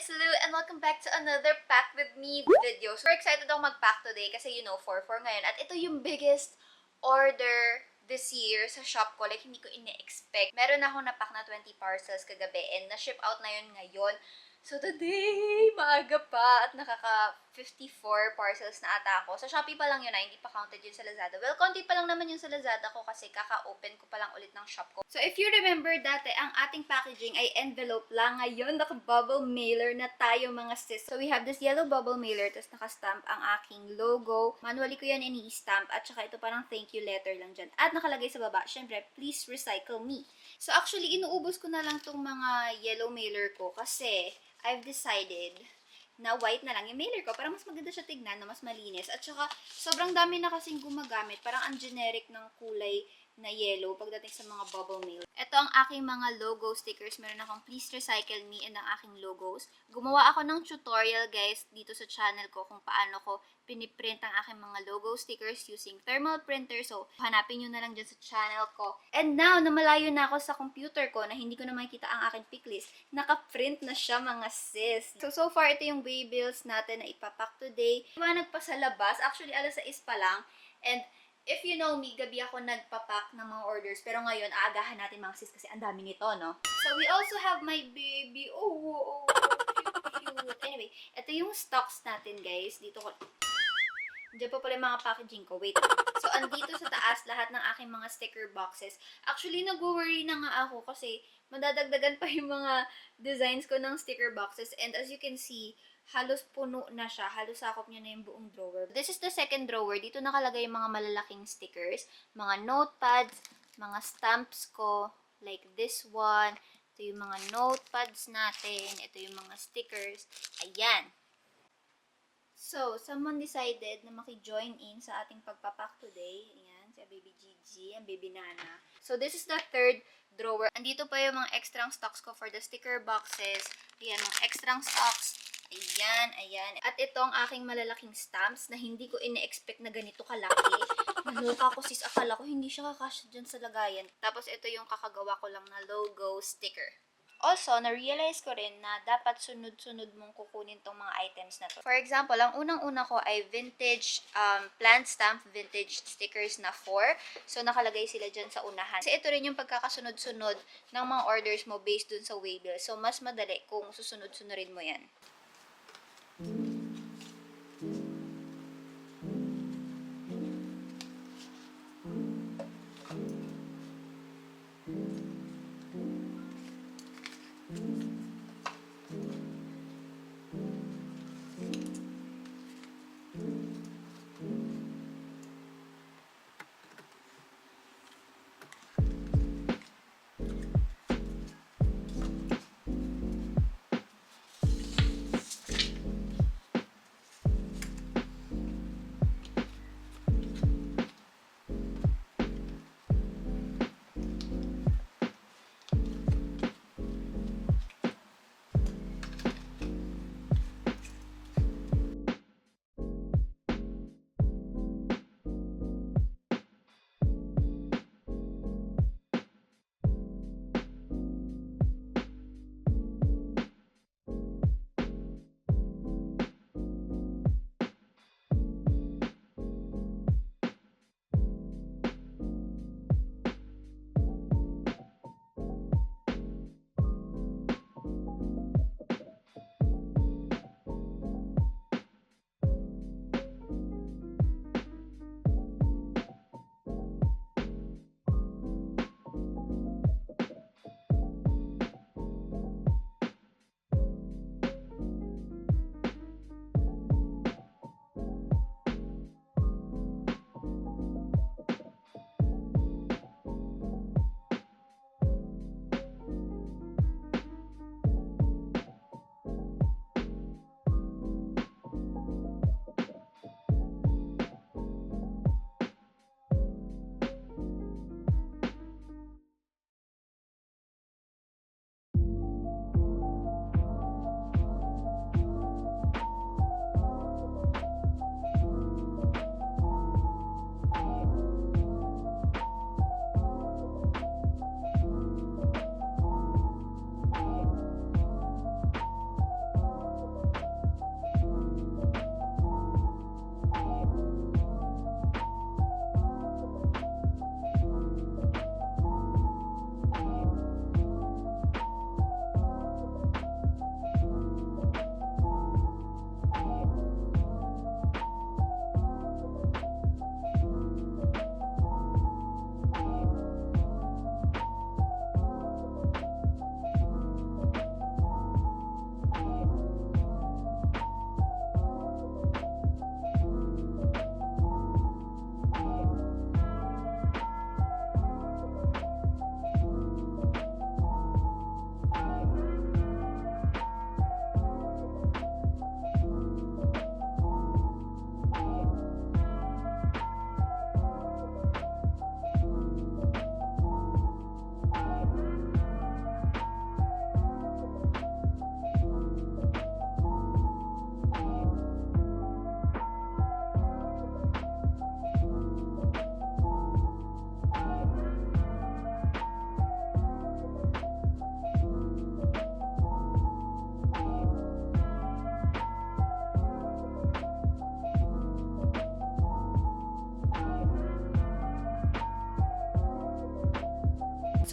it's Lou and welcome back to another Pack With Me video. Super excited ako mag-pack today kasi you know, 4/4 ngayon. At ito yung biggest order this year sa shop ko. Like, hindi ko ine-expect. Meron ako na-pack na 20 parcels kagabi and na-ship out na yun ngayon. So today, maaga pa at nakaka-54 parcels na ata ako. Sa Shopee pa lang yun hindi pa counted yun sa Lazada. Well, konti pa lang naman yun sa Lazada ko kasi kaka-open ko pa lang ulit ng shop ko. So if you remember dati, ang ating packaging ay envelope lang. Ngayon, naka-bubble mailer na tayo mga sis. So we have this yellow bubble mailer, tapos naka-stamp ang aking logo. Manually ko yan ini-stamp at saka ito parang thank you letter lang dyan. At nakalagay sa baba, syempre, please recycle me. So actually, inuubos ko na lang tong mga yellow mailer ko kasi I've decided na white na lang yung mailer ko para mas maganda siya tignan, na mas malinis. At saka, sobrang dami na kasing gumagamit. Parang ang generic ng kulay na yellow pagdating sa mga bubble mail. Ito ang aking mga logo stickers. Meron akong please recycle me and ang aking logos. Gumawa ako ng tutorial guys dito sa channel ko kung paano ko piniprint ang aking mga logo stickers using thermal printer. So, hanapin nyo na lang dyan sa channel ko. And now, na malayo na ako sa computer ko na hindi ko na makikita ang aking pick list, naka-print na siya mga sis. So far, ito yung way bills natin na ipapack today. Iwanag pa sa labas. Actually, alas 6 pa lang. And if you know me, gabi ako nagpapack ng mga orders. Pero ngayon, aagahan natin mga sis kasi ang dami nito, no? So, we also have my baby. Oh, cute. Anyway, ito yung stocks natin, guys. Dito ko. Diyan pa pala yung mga packaging ko. Wait. So, andito sa taas lahat ng aking mga sticker boxes. Actually, nag-worry na nga ako kasi madadagdagan pa yung mga designs ko ng sticker boxes. And as you can see, halos puno na siya. Halos sakop niya na yung buong drawer. This is the second drawer. Dito nakalagay yung mga malalaking stickers. Mga notepads, mga stamps ko. Like this one. Ito yung mga notepads natin. Ito yung mga stickers. Ayan. So, someone decided na maki-join in sa ating pagpapack today. Ayan, si baby Gigi, ang baby Nana. So, this is the third drawer. Andito pa yung mga extra stocks ko for the sticker boxes. Ayan, mga extra stocks. Ayan, ayan. At ito ang aking malalaking stamps na hindi ko ine-expect na ganito kalaki. Naloka ko sis, akala ko hindi siya kakasya dyan sa lagayan. Tapos ito yung kakagawa ko lang na logo sticker. Also, na-realize ko rin na dapat sunod-sunod mong kukunin tong mga items na to. For example, ang unang-una ko ay vintage plant stamp, vintage stickers na 4. So, nakalagay sila dyan sa unahan. Kasi ito rin yung pagkakasunod-sunod ng mga orders mo based dun sa waybill. So, mas madali kung susunod-sunurin mo yan.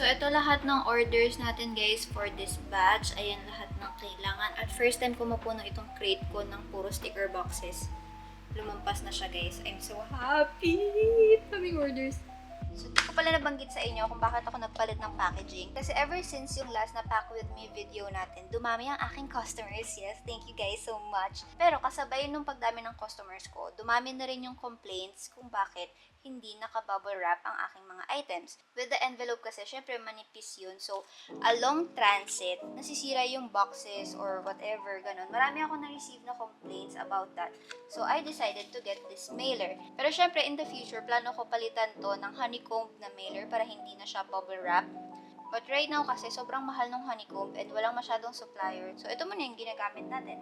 So, ito lahat ng orders natin guys for this batch. Ayan lahat ng kailangan. At first time ko mapuno itong crate ko ng puro sticker boxes. Lumampas na siya guys. I'm so happy! Daming orders. So, di ko pala nabanggit sa inyo kung bakit ako nagpalit ng packaging. Kasi ever since yung last na Pack With Me video natin, dumami ang aking customers. Yes, thank you guys so much. Pero kasabay nung pagdami ng customers ko, dumami na rin yung complaints kung bakit hindi naka-bubble wrap ang aking mga items. With the envelope kasi, syempre manipis yun. So, along transit, nasisira yung boxes or whatever, ganun. Marami ako na-receive na complaints about that. So, I decided to get this mailer. Pero syempre, in the future, plano ko palitan to ng honeycomb na mailer para hindi na siya bubble wrap. But right now kasi, sobrang mahal ng honeycomb and walang masyadong supplier. So, ito muna yung ginagamit natin.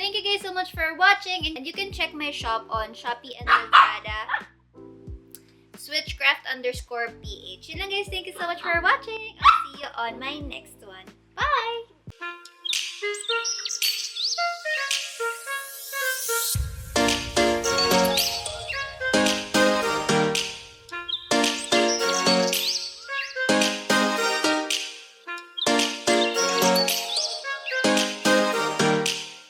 thank you guys so much for watching. And you can check my shop on Shopee and Lazada. SwitchcraftPH. Yun lang guys. Thank you so much for watching. I'll see you on my next